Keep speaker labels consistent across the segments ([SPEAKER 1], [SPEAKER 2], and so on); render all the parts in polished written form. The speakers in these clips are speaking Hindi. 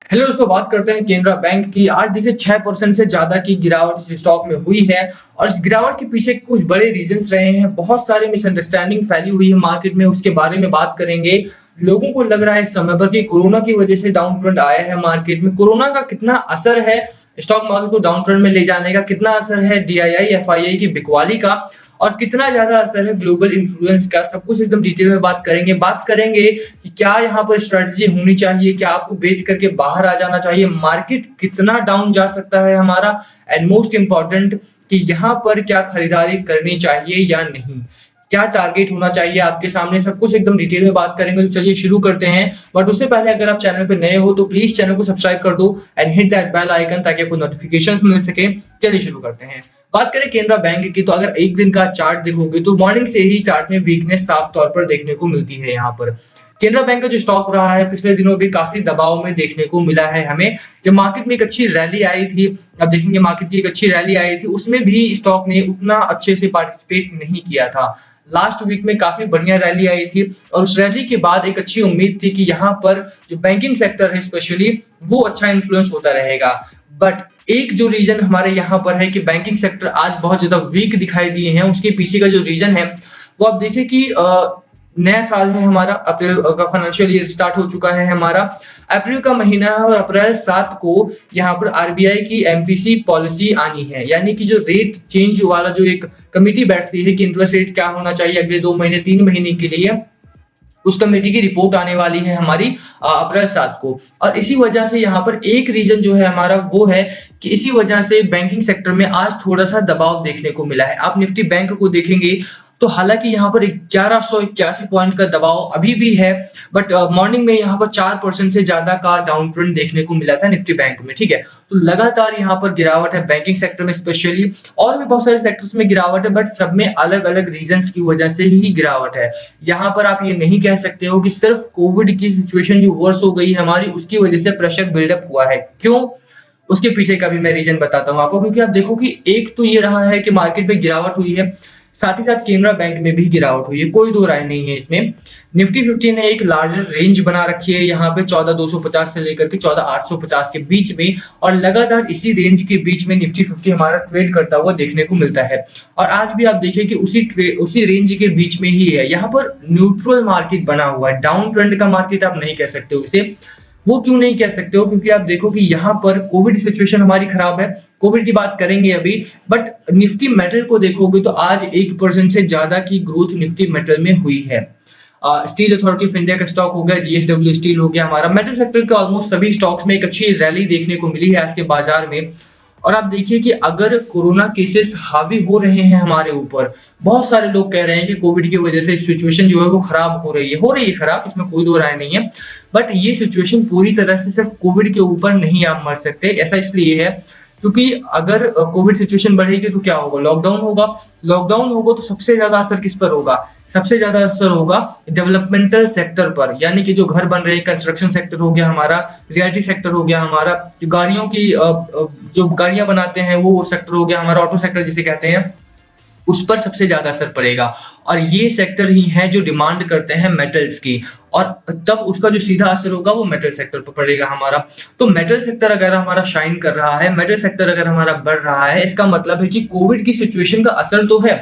[SPEAKER 1] हेलो दोस्तों, बात करते हैं केनरा बैंक की। आज देखिए 6% से ज़्यादा की गिरावट इस स्टॉक में हुई है और इस गिरावट के पीछे कुछ बड़े रीजंस रहे हैं। बहुत सारे मिसअंडरस्टैंडिंग फैली हुई है मार्केट में, उसके बारे में बात करेंगे। लोगों को लग रहा है इस समय पर कि कोरोना की वजह से डाउन ट्रेंड आया है मार्केट में। कोरोना का कितना असर है स्टॉक मार्केट को डाउन ट्रेंड में ले जाने का, कितना असर है डीआईआई एफआईआई की बिकवाली का और कितना ज्यादा असर है ग्लोबल इन्फ्लुएंस का, सब कुछ एकदम डिटेल में बात करेंगे कि क्या यहाँ पर स्ट्रेटजी होनी चाहिए, क्या आपको बेच करके बाहर आ जाना चाहिए, मार्केट कितना डाउन जा सकता है हमारा, एंड मोस्ट इंपॉर्टेंट कि यहाँ पर क्या खरीदारी करनी चाहिए या नहीं, क्या टारगेट होना चाहिए आपके सामने, सब कुछ एकदम डिटेल में बात करेंगे। तो चलिए शुरू करते हैं। बट उससे पहले अगर आप चैनल पे नए हो तो प्लीज चैनल को सब्सक्राइब कर दो and hit that bell icon ताकि आपको नोटिफिकेशंस मिल सके। चलिए शुरू करते हैं। बात करें केनरा बैंक की, तो अगर एक दिन का चार्ट देखोगे तो मॉर्निंग से ही चार्ट में वीकनेस साफ तौर पर देखने को मिलती है। यहाँ पर केनरा बैंक का जो स्टॉक रहा है पिछले दिनों भी काफी दबाव में देखने को मिला है हमें। जब मार्केट में एक अच्छी रैली आई थी, अब देखेंगे मार्केट की एक अच्छी रैली आई थी, उसमें भी स्टॉक ने उतना अच्छे से पार्टिसिपेट नहीं किया था। लास्ट वीक में काफी बढ़िया रैली आई थी और उस रैली के बाद एक अच्छी उम्मीद थी कि यहाँ पर जो बैंकिंग सेक्टर है स्पेशली वो अच्छा इन्फ्लुएंस होता रहेगा। बट एक जो रीजन हमारे यहाँ पर है कि बैंकिंग सेक्टर आज बहुत ज्यादा वीक दिखाई दिए हैं, उसके पीछे का जो रीजन है वो आप देखिए कि नया साल है हमारा, अप्रैल का फाइनेंशियल ईयर स्टार्ट हो चुका है हमारा। अप्रैल का महीना है और अप्रैल 7 को यहाँ पर आरबीआई की एमपीसी पॉलिसी आनी है, यानी कि जो रेट चेंज वाला जो एक कमिटी बैठती है कि इंटरेस्ट रेट क्या होना चाहिए अगले 2 महीने 3 महीने के लिए, उस कमेटी की रिपोर्ट आने वाली है हमारी अप्रैल 7 को। और इसी वजह से यहाँ पर एक रीजन जो है हमारा वो है कि इसी वजह से बैंकिंग सेक्टर में आज थोड़ा सा दबाव देखने को मिला है। आप निफ्टी बैंक को देखेंगे तो हालांकि यहाँ पर 1181 पॉइंट का दबाव अभी भी है, बट मॉर्निंग में यहाँ पर 4% से ज्यादा का डाउन ट्रेंड देखने को मिला था निफ्टी बैंक में। ठीक है, तो लगातार यहाँ पर गिरावट है बैंकिंग सेक्टर में स्पेशली, और भी बहुत सारे सेक्टर्स में गिरावट है, बट सब में अलग अलग रीजंस की वजह से ही गिरावट है। यहाँ पर आप ये नहीं कह सकते हो कि सिर्फ कोविड की सिचुएशन जो वर्स हो गई है हमारी उसकी वजह से प्रेशर बिल्डअप हुआ है। क्यों, उसके पीछे का भी मैं रीजन बताता हूँ आपको। क्योंकि आप देखो कि एक तो ये रहा है कि मार्केट में गिरावट हुई है, साथ ही साथ केनरा बैंक में भी गिरावट हुई है, कोई दो राय नहीं है इसमें। निफ्टी 50 ने एक लार्जर रेंज बना रखी है यहाँ पे 14,250 से लेकर के 14,850 के बीच में, और लगातार इसी रेंज के बीच में निफ्टी 50 हमारा ट्रेड करता हुआ देखने को मिलता है। और आज भी आप देखिए कि उसी रेंज के बीच में ही है। यहाँ पर न्यूट्रल मार्केट बना हुआ है, डाउन ट्रेंड का मार्केट आप नहीं कह सकते हो इसे। वो क्यों नहीं कह सकते हो, क्योंकि आप देखो कि यहाँ पर कोविड सिचुएशन हमारी खराब है, कोविड की बात करेंगे अभी, बट निफ्टी मेटल को देखोगे तो आज 1% से ज्यादा की ग्रोथ निफ्टी मेटल में हुई है। स्टील अथॉरिटी ऑफ इंडिया का स्टॉक हो गया, जीएसडब्ल्यू स्टील हो गया, हमारा मेटल सेक्टर के ऑलमोस्ट सभी स्टॉक्स में एक अच्छी रैली देखने को मिली है आज के बाजार में। और आप देखिए कि अगर कोरोना केसेस हावी हो रहे हैं हमारे ऊपर, बहुत सारे लोग कह रहे हैं कि कोविड की वजह से सिचुएशन जो है वो खराब हो रही है खराब, इसमें कोई दो राय नहीं है। बट ये सिचुएशन पूरी तरह से सिर्फ कोविड के ऊपर नहीं आप मर सकते। ऐसा इसलिए है क्योंकि अगर कोविड सिचुएशन बढ़ेगी तो क्या होगा, लॉकडाउन होगा। लॉकडाउन होगा तो सबसे ज्यादा असर किस पर होगा, सबसे ज्यादा असर होगा डेवलपमेंटल सेक्टर पर, यानी कि जो घर बन रहे हैं, कंस्ट्रक्शन सेक्टर हो गया हमारा, रियल्टी सेक्टर हो गया हमारा, जो गाड़ियों की जो गाड़ियां बनाते हैं वो सेक्टर हो गया हमारा, ऑटो सेक्टर जिसे कहते हैं, उस पर सबसे ज्यादा असर पड़ेगा। और ये सेक्टर ही है जो डिमांड करते हैं मेटल्स की, और तब उसका जो सीधा असर होगा वो मेटल सेक्टर पर पड़ेगा हमारा। तो मेटल सेक्टर अगर हमारा शाइन कर रहा है, मेटल सेक्टर अगर हमारा बढ़ रहा है, इसका मतलब है कि कोविड की सिचुएशन का असर तो है,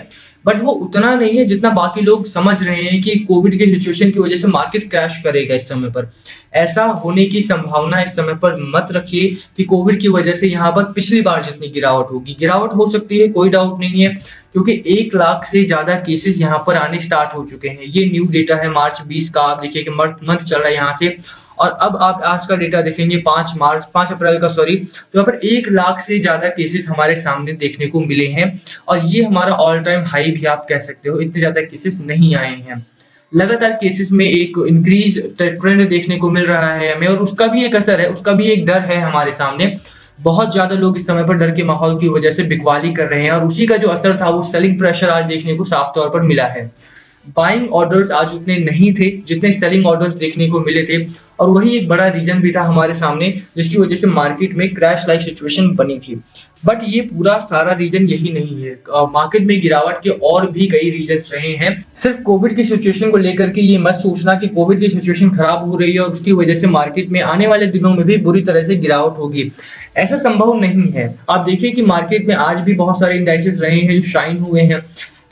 [SPEAKER 1] बट वो उतना नहीं है जितना बाकी लोग समझ रहे हैं कि कोविड के सिचुएशन की वजह से मार्केट क्रैश करेगा इस समय पर। ऐसा होने की संभावना इस समय पर मत रखिए कि कोविड की वजह से यहाँ पर पिछली बार जितनी गिरावट होगी, गिरावट हो सकती है, कोई डाउट नहीं है, क्योंकि 1 लाख से ज्यादा केसेस यहाँ पर आने स्टार्ट हो चुके हैं। ये न्यू डेटा है मार्च 20 का, आप देखिए कि मंथ चल रहा है यहाँ से, और अब आप आज का डेटा देखेंगे 5 अप्रैल का, सॉरी, तो यहाँ पर 1 लाख से ज्यादा केसेस हमारे सामने देखने को मिले हैं। और ये हमारा ऑल टाइम हाई भी आप कह सकते हो, इतने ज्यादा केसेस नहीं आए हैं। लगातार केसेस में एक इंक्रीज ट्रेंड देखने को मिल रहा है हमें, और उसका भी एक असर है, उसका भी एक डर है हमारे सामने। बहुत ज्यादा लोग इस समय पर डर के माहौल की वजह से बिकवाली कर रहे हैं, और उसी का जो असर था वो सेलिंग प्रेशर आज देखने को साफ तौर पर मिला है। बाइंग ऑर्डर्स आज उतने नहीं थे जितने सेलिंग ऑर्डर्स देखने को मिले थे, और वही एक बड़ा रीजन भी था हमारे सामने जिसकी वजह से मार्केट में क्रैश लाइक सिचुएशन बनी थी। बट ये पूरा सारा रीजन यही नहीं है। मार्केट में गिरावट के और भी कई रीजंस रहे हैं। सिर्फ कोविड की सिचुएशन को लेकर के ये मत सोचना कि कोविड की सिचुएशन खराब हो रही है और उसकी वजह से मार्केट में आने वाले दिनों में भी बुरी तरह से गिरावट होगी। ऐसा संभव नहीं है। आप देखिए कि मार्केट में आज भी बहुत सारे इंडाइसेस रहे हैं जो शाइन हुए हैं।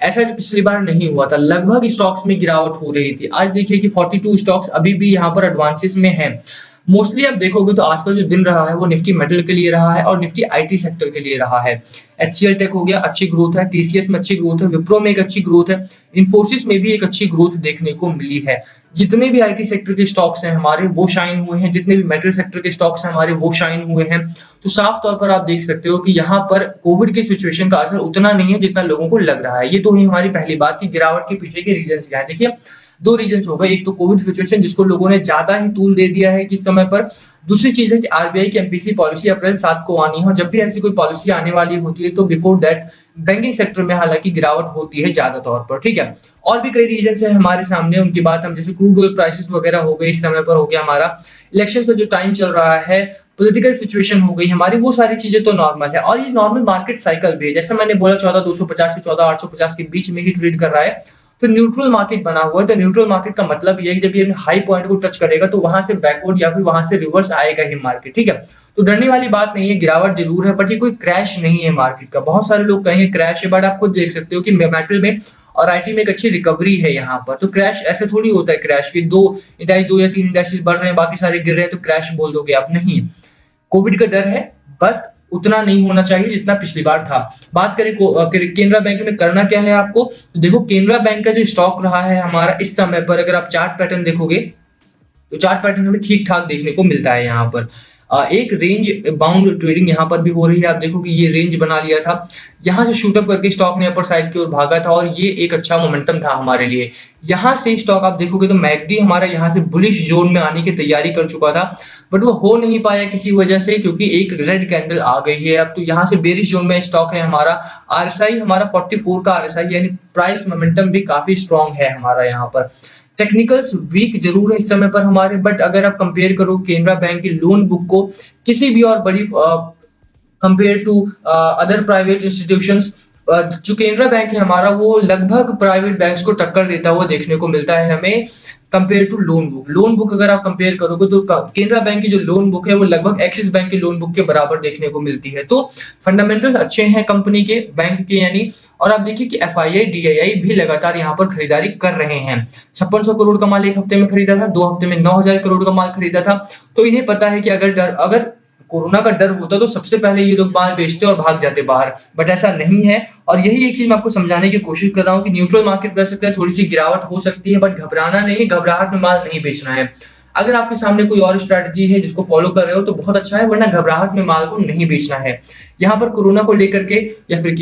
[SPEAKER 1] ऐसा पिछली बार नहीं हुआ था। लगभग स्टॉक्स में गिरावट हो रही थी। आज देखिए कि 42 स्टॉक्स अभी भी यहाँ पर एडवांसेस में हैं। मोस्टली आप देखोगे तो आसपास जो दिन रहा है वो निफ्टी मेटल के लिए रहा है और निफ्टी आईटी सेक्टर के लिए रहा है। एचसीएल टेक हो गया, अच्छी ग्रोथ है। टीसीएस में अच्छी ग्रोथ है। विप्रो में एक अच्छी ग्रोथ है। इन्फोसिस में भी एक अच्छी ग्रोथ देखने को मिली है। जितने भी आईटी सेक्टर के स्टॉक्स हैं हमारे वो शाइन हुए हैं। जितने भी मेटल सेक्टर के स्टॉक्स हैं हमारे वो शाइन हुए हैं। तो साफ तौर पर आप देख सकते हो कि यहाँ पर कोविड की सिचुएशन का असर उतना नहीं है जितना लोगों को लग रहा है। ये तो ही हमारी पहली बात की गिरावट के पीछे के रीजन क्या है। देखिए, दो रीजन हो गए। एक तो कोविड सिचुएशन जिसको लोगों ने ज्यादा ही तूल दे दिया है किस समय पर। दूसरी चीज है कि आरबीआई की एमपीसी पॉलिसी अप्रैल 7 को आनी है और जब भी ऐसी कोई पॉलिसी आने वाली होती है तो बिफोर दैट बैंकिंग सेक्टर में हालांकि गिरावट होती है ज्यादा तौर पर। ठीक है, और भी कई रीजन है हमारे सामने, उनकी बात हम जैसे क्रूड ऑयल प्राइसेस वगैरह हो गए, इस समय पर हो गया हमारा इलेक्शन का जो टाइम चल रहा है, पॉलिटिकल सिचुएशन हो गई हमारी, वो सारी चीजें तो नॉर्मल है। और ये नॉर्मल मार्केट साइकिल भी है। जैसे मैंने बोला 14,250 से 14,850 के बीच में ही ट्रेड कर रहा है। तो न्यूट्रल मार्केट बना हुआ है। तो न्यूट्रल मार्केट का मतलब ये है कि जब ये हाई पॉइंट को टच करेगा तो वहां से बैकवर्ड या फिर वहां से रिवर्स आएगा ही मार्केट। ठीक है, तो डरने वाली बात नहीं है। गिरावट जरूर है बट ये कोई क्रैश नहीं है मार्केट का। बहुत सारे लोग कहेंगे क्रैश है, बट आप खुद देख सकते हो कि मेटल में और आईटी में एक अच्छी रिकवरी है यहाँ पर। तो क्रैश ऐसे थोड़ी होता है क्रैश की दो या तीन इंडेक्सेस बढ़ रहे हैं बाकी सारे गिर रहे हैं तो क्रैश बोल दोगे आप। नहीं, कोविड का डर है बट उतना नहीं होना चाहिए जितना पिछली बार था। बात करें केनरा बैंक में करना क्या है आपको, तो देखो केनरा बैंक का जो स्टॉक रहा है हमारा इस समय पर, अगर आप चार्ट पैटर्न देखोगे तो चार्ट पैटर्न हमें ठीक ठाक देखने को मिलता है। यहाँ पर एक रेंज बाउंड ट्रेडिंग यहाँ पर भी हो रही है। आप देखो कि ये रेंज बना लिया था, यहाँ से शूट अप करके स्टॉक ने अपर साइड की ओर भागा था और ये एक अच्छा मोमेंटम था हमारे लिए। यहाँ से स्टॉक आप देखोगे तो मैकडी हमारा यहाँ से बुलिश जोन में आने की तैयारी कर चुका था बट वो हो नहीं पाया किसी वजह से, क्योंकि एक रेड कैंडल आ गई है। अब तो यहाँ से बेरिश जोन में स्टॉक है हमारा। आरएसआई हमारा 44 का आरएसआई, यानी प्राइस मोमेंटम भी काफी स्ट्रॉन्ग है हमारा यहाँ पर। टेक्निकल्स वीक जरूर है इस समय पर हमारे, बट अगर आप कंपेयर करो केनरा बैंक की लोन बुक को किसी भी और बड़ी compare to other private institutions, जो केनरा बैंक है हमारा वो लगभग प्राइवेट बैंक्स को टक्कर देता हुआ देखने को मिलता है हमें compare to loan book. Loan book अगर आप कंपेयर करोगे तो केनरा बैंक की जो लोन बुक है वो लगभग एक्सिस बैंक की लोन बुक के बराबर देखने को मिलती है। तो फंडामेंटल्स अच्छे हैं कंपनी के, बैंक के यानी। और आप देखिए कि एफआईआई डीआईआई भी लगातार यहाँ पर खरीदारी कर रहे हैं। 5600 करोड़ का माल एक हफ्ते में खरीदा था, 2 हफ्ते में 9000 करोड़ का माल खरीदा था। तो इन्हें पता है कि अगर कोरोना का डर होता तो सबसे पहले ये लोग माल बेचते और भाग जाते बाहर, बट ऐसा नहीं है। और यही एक चीज मैं आपको समझाने की कोशिश कर रहा हूँ कि न्यूट्रल मार्केट कर सकता है, थोड़ी सी गिरावट हो सकती है बट घबराना नहीं, घबराहट में माल नहीं बेचना है। अगर आपके सामने कोई और स्ट्रैटेजी है जिसको फॉलो कर रहे हो तो बहुत अच्छा है, वरना घबराहट में माल को नहीं बेचना है। यहाँ पर कोरोना को लेकर के या फिर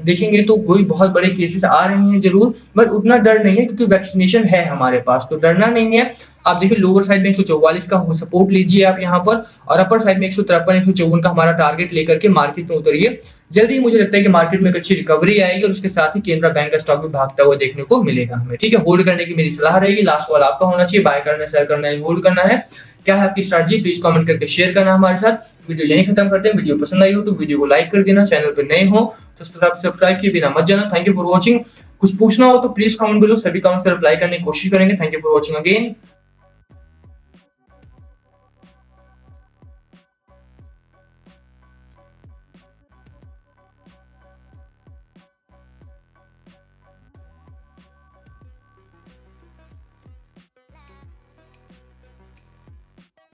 [SPEAKER 1] देखेंगे तो कोई बहुत बड़े केसेस आ रहे हैं जरूर, बट उतना डर नहीं है क्योंकि वैक्सीनेशन है हमारे पास, तो डरना नहीं है। आप देखिए लोअर साइड में 144 का सपोर्ट लीजिए आप यहाँ पर, और अपर साइड में 153 154 का हमारा टारगेट लेकर के मार्केट में उतरिए। जल्दी ही मुझे लगता है कि मार्केट में एक अच्छी रिकवरी आएगी और उसके साथ ही केनरा बैंक का स्टॉक भी भागता हुआ देखने को मिलेगा हमें। ठीक है, होल्ड करने की मेरी सलाह रहेगी। लास्ट कॉल आपका होना चाहिए, बाय करना, सेल करना है, होल्ड करना है। क्या है आपकी स्ट्रैटेजी, प्लीज कमेंट करके शेयर करना हमारे साथ। वीडियो यहीं खत्म करते हैं। वीडियो पसंद आई हो तो वीडियो को लाइक कर देना, चैनल पर नए हो तो सब्सक्राइब किए बिना मत जाना। Thank you for watching. कुछ पूछना हो तो प्लीज कमेंट बिलो, सभी कमेंट्स पर रिप्लाई करने की कोशिश करेंगे। Thank you for watching again.